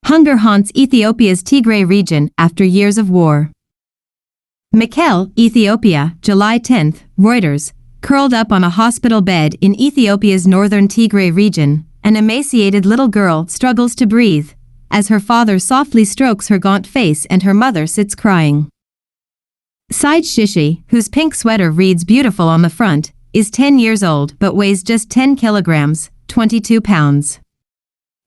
Hunger haunts Ethiopia's Tigray region after years of war. Mekelle, Ethiopia, July 10, Reuters, curled up on a hospital bed in Ethiopia's northern Tigray region, an emaciated little girl struggles to breathe, as her father softly strokes her gaunt face and her mother sits crying. Said Shishi, whose pink sweater reads beautiful on the front, is 10 years old but weighs just 10 kilograms, 22 pounds.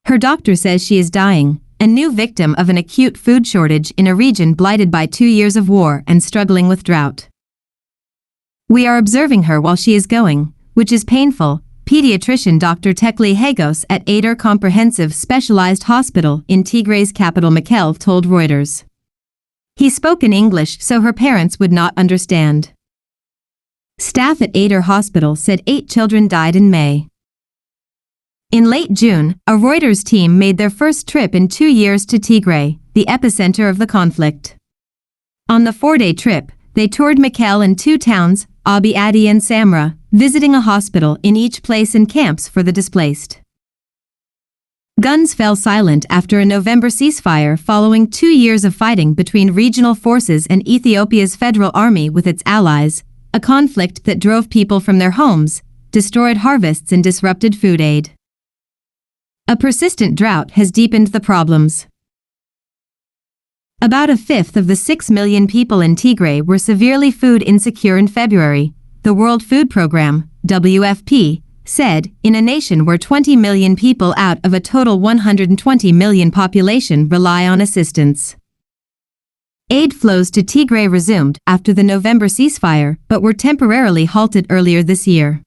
Her doctor says she is dying, a new victim of an acute food shortage in a region blighted by 2 years of war and struggling with drought. We are observing her while she is going, which is painful, pediatrician Dr. Tekle Hagos at Ader Comprehensive Specialized Hospital in Tigray's capital Mekelle told Reuters. He spoke in English so her parents would not understand. Staff at Ader Hospital said 8 children died in May. In late June, a Reuters team made their first trip in 2 years to Tigray, the epicenter of the conflict. On the 4-day trip, they toured Mekelle and 2 towns, Abiy Adi and Samra, visiting a hospital in each place and camps for the displaced. Guns fell silent after a November ceasefire following 2 years of fighting between regional forces and Ethiopia's federal army with its allies, a conflict that drove people from their homes, destroyed harvests and disrupted food aid. A persistent drought has deepened the problems. About a fifth of the 6 million people in Tigray were severely food insecure in February, the World Food Programme, WFP, said, in a nation where 20 million people out of a total 120 million population rely on assistance. Aid flows to Tigray resumed after the November ceasefire but were temporarily halted earlier this year.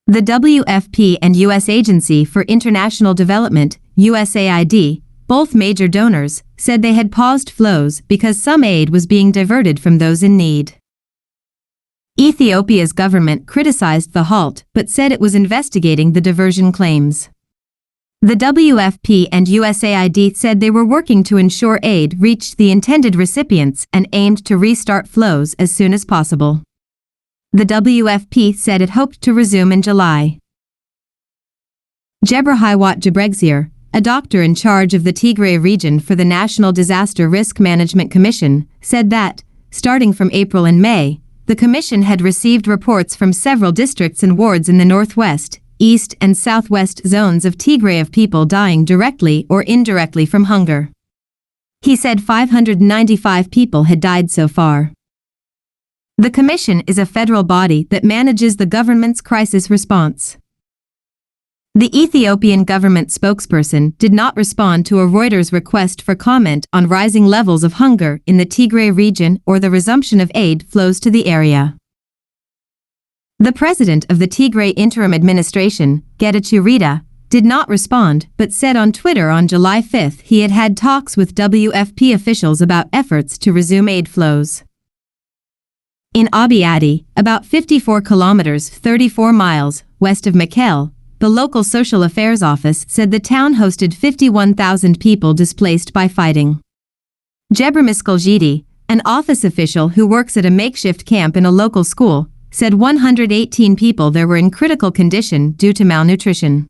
The WFP and U.S. Agency for International Development, USAID, both major donors, said they had paused flows because some aid was being diverted from those in need. Ethiopia's government criticized the halt but said it was investigating the diversion claims. The WFP and USAID said they were working to ensure aid reached the intended recipients and aimed to restart flows as soon as possible. The WFP said it hoped to resume in July. Gebrhiwot Gebrexier, a doctor in charge of the Tigray region for the National Disaster Risk Management Commission, said that, starting from April and May, the commission had received reports from several districts and wards in the northwest, east and southwest zones of Tigray of people dying directly or indirectly from hunger. He said 595 people had died so far. The commission is a federal body that manages the government's crisis response. The Ethiopian government spokesperson did not respond to a Reuters request for comment on rising levels of hunger in the Tigray region or the resumption of aid flows to the area. The president of the Tigray Interim Administration, Getachew Reda, did not respond but said on Twitter on July 5 he had had talks with WFP officials about efforts to resume aid flows. In Abiy Adi, about 54 kilometers 34 miles west of Mekelle, the local social affairs office said the town hosted 51,000 people displaced by fighting. Gebremiskal, an office official who works at a makeshift camp in a local school, said 118 people there were in critical condition due to malnutrition.